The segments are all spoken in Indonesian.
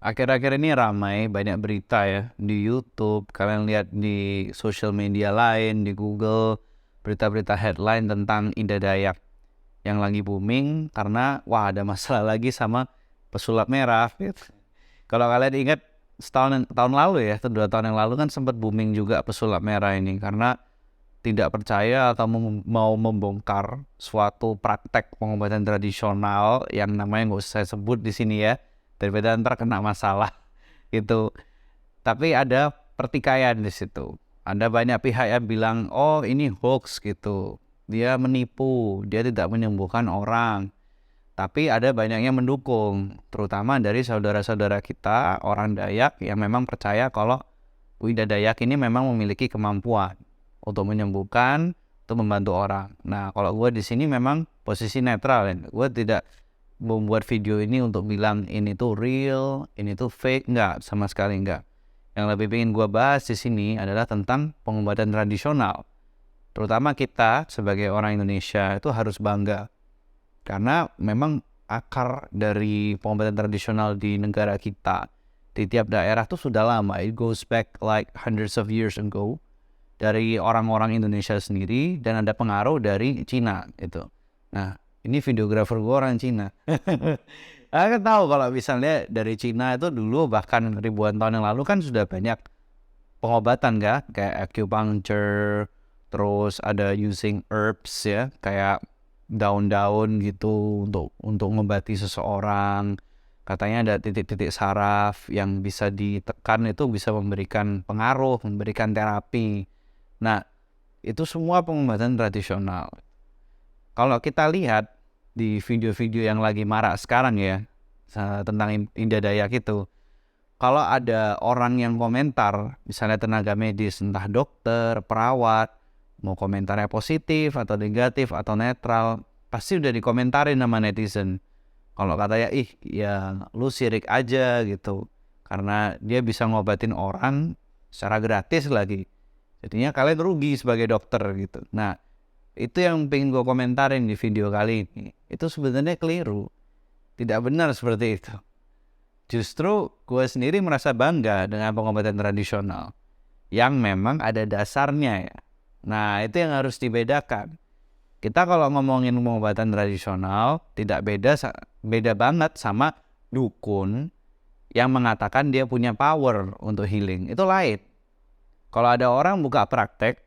Akhir-akhir ini ramai banyak berita ya di YouTube, kalian lihat di sosial media lain, di Google, berita-berita headline tentang Indah Dayak yang lagi booming karena wah ada masalah lagi sama pesulap merah. Gitu. Kalau kalian ingat tahun lalu ya, atau 2 tahun yang lalu kan sempat booming juga pesulap merah ini karena tidak percaya atau mau membongkar suatu praktek pengobatan tradisional yang namanya nggak usah saya sebut di sini ya, daripada ntar kena masalah gitu. Tapi ada pertikaian di situ. Ada banyak pihak yang bilang, oh ini hoax gitu. Dia menipu, dia tidak menyembuhkan orang. Tapi ada banyak yang mendukung, terutama dari saudara-saudara kita, orang Dayak yang memang percaya kalau Wida Dayak ini memang memiliki kemampuan untuk menyembuhkan, untuk membantu orang. Nah, kalau gue di sini memang posisi netral ya. Gue tidak membuat video ini untuk bilang ini tuh real, ini tuh fake, enggak, sama sekali enggak. Yang lebih ingin gue bahas di sini adalah tentang pengobatan tradisional. Terutama kita sebagai orang Indonesia itu harus bangga. Karena memang akar dari pengobatan tradisional di negara kita, di tiap daerah tuh sudah lama. It goes back like hundreds of years ago. Dari orang-orang Indonesia sendiri dan ada pengaruh dari Cina gitu. Nah, ini videografer gue orang Cina. Aku tahu kalau misalnya dari Cina itu dulu bahkan ribuan tahun yang lalu kan sudah banyak pengobatan kan, kayak acupuncture, terus ada using herbs ya, kayak daun-daun gitu untuk ngobati seseorang. Katanya ada titik-titik saraf yang bisa ditekan itu bisa memberikan pengaruh, memberikan terapi. Nah, itu semua pengobatan tradisional. Kalau kita lihat di video-video yang lagi marak sekarang ya, tentang Indah Dayak itu, kalau ada orang yang komentar, misalnya tenaga medis, entah dokter, perawat, mau komentarnya positif atau negatif atau netral, pasti udah dikomentarin sama netizen. Kalau katanya, ya lu sirik aja gitu. Karena dia bisa ngobatin orang secara gratis lagi. Jadinya kalian rugi sebagai dokter gitu. Nah, itu yang pengen gue komentarin di video kali ini. Itu sebenarnya keliru. Tidak benar seperti itu. Justru gue sendiri merasa bangga dengan pengobatan tradisional. Yang memang ada dasarnya ya. Nah, itu yang harus dibedakan. Kita kalau ngomongin pengobatan tradisional, tidak beda banget sama dukun yang mengatakan dia punya power untuk healing. Itu lain. Kalau ada orang buka praktek,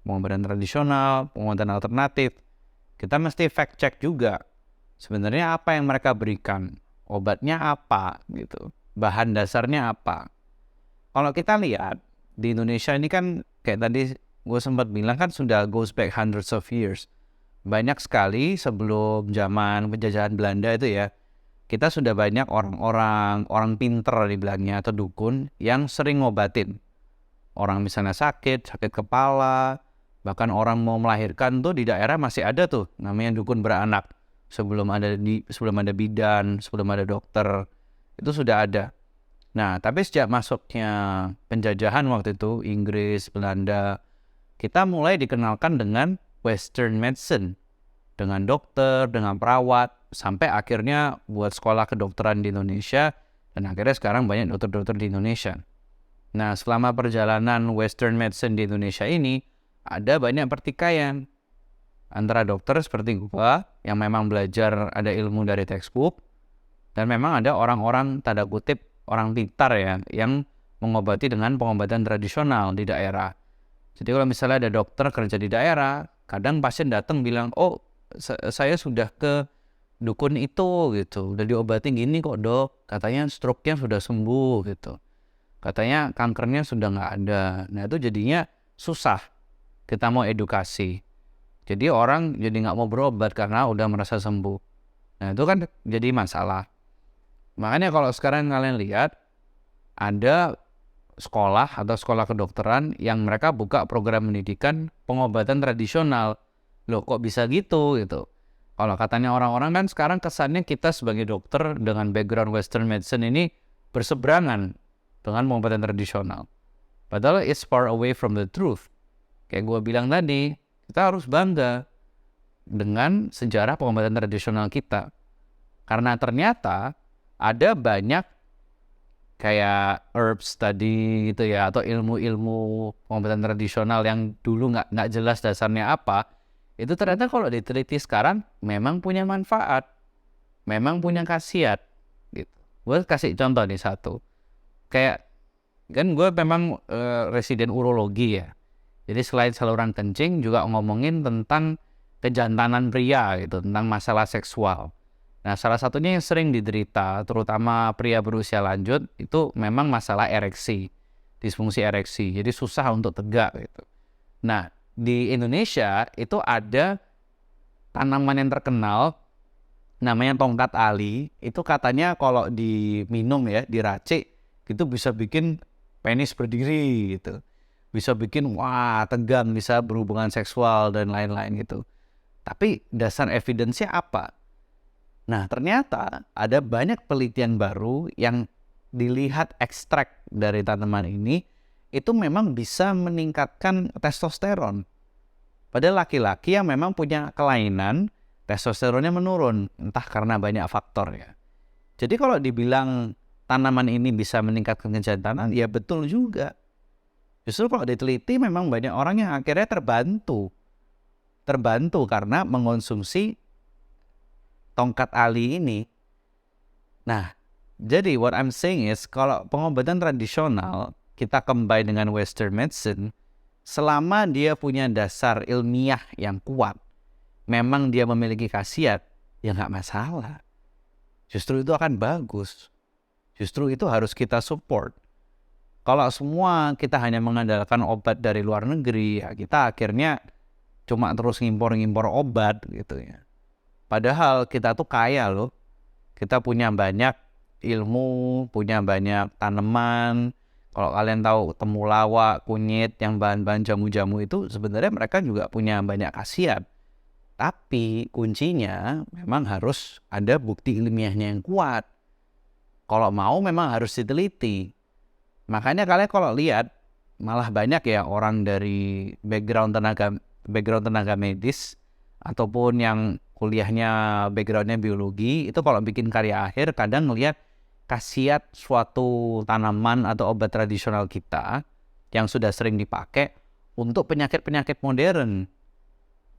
pengobatan tradisional, pengobatan alternatif, kita mesti fact check juga. Sebenarnya apa yang mereka berikan? Obatnya apa gitu. Bahan dasarnya apa? Kalau kita lihat di Indonesia ini kan kayak tadi gue sempat bilang kan sudah goes back hundreds of years. Banyak sekali sebelum zaman penjajahan Belanda itu ya, kita sudah banyak orang pinter dibilangnya atau dukun yang sering ngobatin. Orang misalnya sakit kepala, bahkan orang mau melahirkan tuh di daerah masih ada tuh namanya dukun beranak. Sebelum ada bidan, sebelum ada dokter, itu sudah ada. Nah, tapi sejak masuknya penjajahan waktu itu Inggris, Belanda, kita mulai dikenalkan dengan Western medicine, dengan dokter, dengan perawat, sampai akhirnya buat sekolah kedokteran di Indonesia, dan akhirnya sekarang banyak dokter-dokter di Indonesia. Nah, selama perjalanan Western medicine di Indonesia ini, ada banyak pertikaian antara dokter seperti gua yang memang belajar ada ilmu dari textbook, dan memang ada orang-orang tanda kutip orang pintar ya yang mengobati dengan pengobatan tradisional di daerah. Jadi kalau misalnya ada dokter kerja di daerah, kadang pasien datang bilang, oh saya sudah ke dukun itu gitu, udah diobati gini kok dok, katanya stroke-nya sudah sembuh gitu. Katanya kankernya sudah nggak ada. Nah itu jadinya susah kita mau edukasi. Jadi orang jadi nggak mau berobat karena udah merasa sembuh. Nah itu kan jadi masalah. Makanya kalau sekarang kalian lihat ada sekolah atau sekolah kedokteran yang mereka buka program pendidikan pengobatan tradisional. Loh kok bisa gitu gitu. Kalau katanya orang-orang kan sekarang kesannya kita sebagai dokter dengan background Western medicine ini berseberangan dengan pengobatan tradisional. Padahal it's far away from the truth. Kayak gue bilang tadi, kita harus bangga dengan sejarah pengobatan tradisional kita. Karena ternyata ada banyak kayak herbs tadi gitu ya, atau ilmu-ilmu pengobatan tradisional yang dulu nggak jelas dasarnya apa, itu ternyata kalau diteliti sekarang memang punya manfaat, memang punya khasiat gitu. Gue kasih contoh nih satu, kayak kan gue memang residen urologi ya, jadi selain saluran kencing juga ngomongin tentang kejantanan pria gitu, tentang masalah seksual. Nah, salah satunya yang sering diderita, terutama pria berusia lanjut, itu memang masalah ereksi, disfungsi ereksi. Jadi susah untuk tegak gitu. Nah, di Indonesia itu ada tanaman yang terkenal, namanya tongkat ali. Itu katanya kalau diminum ya, diracik, itu bisa bikin penis berdiri gitu. Bisa bikin, wah tegang, bisa berhubungan seksual dan lain-lain gitu. Tapi dasar evidence-nya apa? Nah, ternyata ada banyak penelitian baru yang dilihat ekstrak dari tanaman ini itu memang bisa meningkatkan testosteron. Pada laki-laki yang memang punya kelainan, testosteronnya menurun, entah karena banyak faktor ya. Jadi kalau dibilang tanaman ini bisa meningkatkan kejantanan, ya betul juga. Justru kalau diteliti memang banyak orang yang akhirnya terbantu karena mengonsumsi tongkat ali ini. Nah, jadi what I'm saying is kalau pengobatan tradisional kita combine dengan western medicine, selama dia punya dasar ilmiah yang kuat, memang dia memiliki khasiat, ya nggak masalah. Justru itu akan bagus. Justru itu harus kita support. Kalau semua kita hanya mengandalkan obat dari luar negeri, ya kita akhirnya cuma terus ngimpor-ngimpor obat gitu ya. Padahal kita tuh kaya loh. Kita punya banyak ilmu, punya banyak tanaman. Kalau kalian tahu temulawak, kunyit, yang bahan-bahan jamu-jamu itu sebenarnya mereka juga punya banyak khasiat. Tapi kuncinya memang harus ada bukti ilmiahnya yang kuat. Kalau mau memang harus diteliti. Makanya kalian kalau lihat malah banyak ya orang dari background tenaga medis ataupun yang kuliahnya backgroundnya biologi, itu kalau bikin karya akhir kadang ngelihat khasiat suatu tanaman atau obat tradisional kita yang sudah sering dipakai untuk penyakit-penyakit modern.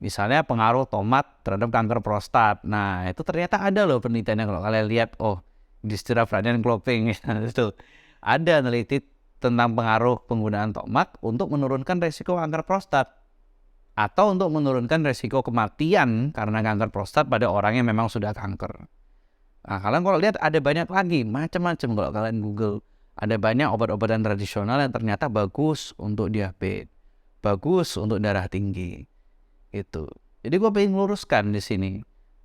Misalnya pengaruh tomat terhadap kanker prostat. Nah, itu ternyata ada loh penelitiannya kalau kalian lihat, oh, Distira Fradian Clopping itu ada neliti tentang pengaruh penggunaan tomat untuk menurunkan resiko kanker prostat atau untuk menurunkan resiko kematian karena kanker prostat pada orang yang memang sudah kanker. Nah, kalian kalau lihat ada banyak lagi, macam-macam kalau kalian Google. Ada banyak obat-obatan tradisional yang ternyata bagus untuk diabetes, bagus untuk darah tinggi. Itu. Jadi gue pengen meluruskan di sini.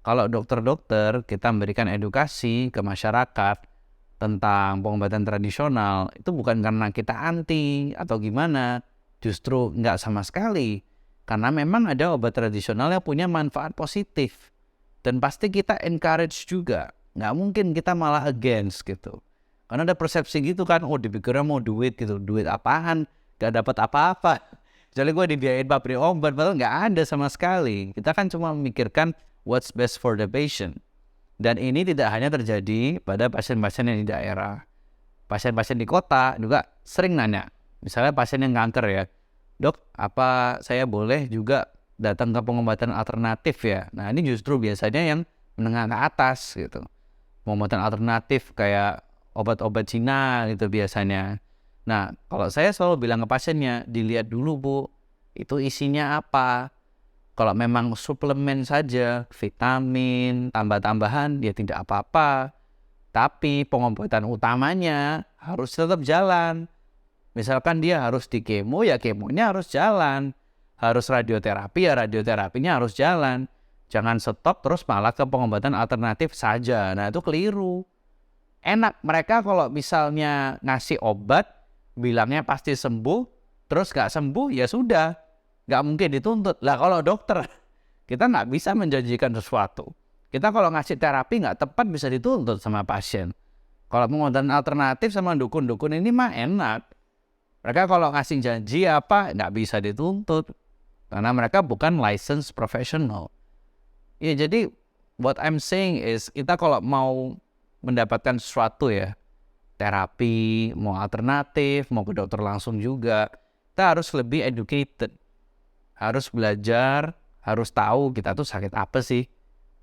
Kalau dokter-dokter kita memberikan edukasi ke masyarakat tentang pengobatan tradisional, itu bukan karena kita anti atau gimana, justru nggak sama sekali. Karena memang ada obat tradisional yang punya manfaat positif. Dan pasti kita encourage juga. Nggak mungkin kita malah against gitu. Karena ada persepsi gitu kan, oh dipikirnya mau duit gitu. Duit apaan? Nggak dapat apa-apa. Jadi gue dibiayain pabrik obat, padahal nggak ada sama sekali. Kita kan cuma memikirkan what's best for the patient. Dan ini tidak hanya terjadi pada pasien-pasien yang di daerah. Pasien-pasien di kota juga sering nanya. Misalnya pasien yang kanker ya, dok, apa saya boleh juga datang ke pengobatan alternatif ya? Nah, ini justru biasanya yang menengah ke atas gitu. Pengobatan alternatif kayak obat-obat Cina gitu biasanya. Nah, kalau saya selalu bilang ke pasiennya, dilihat dulu Bu, itu isinya apa. Kalau memang suplemen saja, vitamin, tambah-tambahan, ya tidak apa-apa. Tapi pengobatan utamanya harus tetap jalan. Misalkan dia harus di kemo, ya kemonya harus jalan. Harus radioterapi, ya radioterapinya harus jalan. Jangan stop terus malah ke pengobatan alternatif saja. Nah, itu keliru. Enak mereka kalau misalnya ngasih obat, bilangnya pasti sembuh, terus gak sembuh, ya sudah. Gak mungkin dituntut. Lah kalau dokter, kita gak bisa menjanjikan sesuatu. Kita kalau ngasih terapi gak tepat bisa dituntut sama pasien. Kalau pengobatan alternatif sama dukun-dukun ini mah enak. Mereka kalau ngasih janji apa, gak bisa dituntut. Karena mereka bukan licensed professional. Ya jadi what I'm saying is, kita kalau mau mendapatkan sesuatu ya, terapi, mau alternatif, mau ke dokter langsung juga. Kita harus lebih educated. Harus belajar, harus tahu kita tuh sakit apa sih.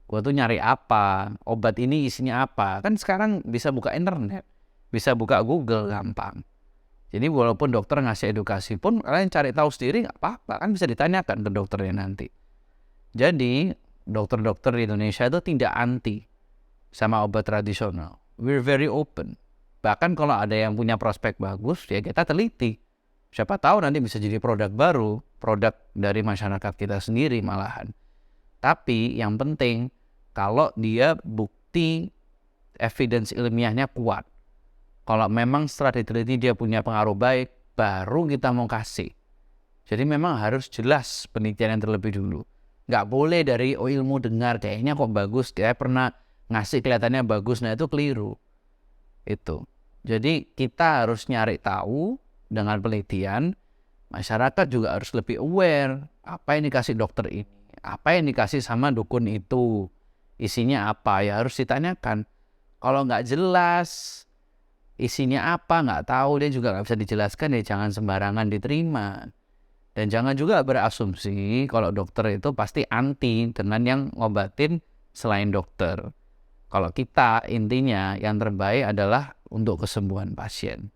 Gua tuh nyari apa, obat ini isinya apa. Kan sekarang bisa buka internet, bisa buka Google gampang. Jadi walaupun dokter ngasih edukasi pun kalian cari tahu sendiri nggak apa-apa, kan bisa ditanyakan ke dokternya nanti. Jadi dokter-dokter di Indonesia itu tidak anti sama obat tradisional. We're very open. Bahkan kalau ada yang punya prospek bagus, ya kita teliti. Siapa tahu nanti bisa jadi produk baru, produk dari masyarakat kita sendiri malahan. Tapi yang penting kalau dia bukti evidence ilmiahnya kuat. Kalau memang setelah diteliti dia punya pengaruh baik, baru kita mau kasih. Jadi memang harus jelas penelitian yang terlebih dulu. Nggak boleh dari ilmu dengar, kayaknya kok bagus, kayak pernah ngasih kelihatannya bagus, nah itu keliru. Itu. Jadi kita harus nyari tahu dengan penelitian, masyarakat juga harus lebih aware, apa yang dikasih dokter ini, apa yang dikasih sama dukun itu, isinya apa, ya harus ditanyakan. Kalau nggak jelas, isinya apa, nggak tahu, dia juga nggak bisa dijelaskan, ya jangan sembarangan diterima. Dan jangan juga berasumsi kalau dokter itu pasti anti dengan yang ngobatin selain dokter. Kalau kita intinya yang terbaik adalah untuk kesembuhan pasien.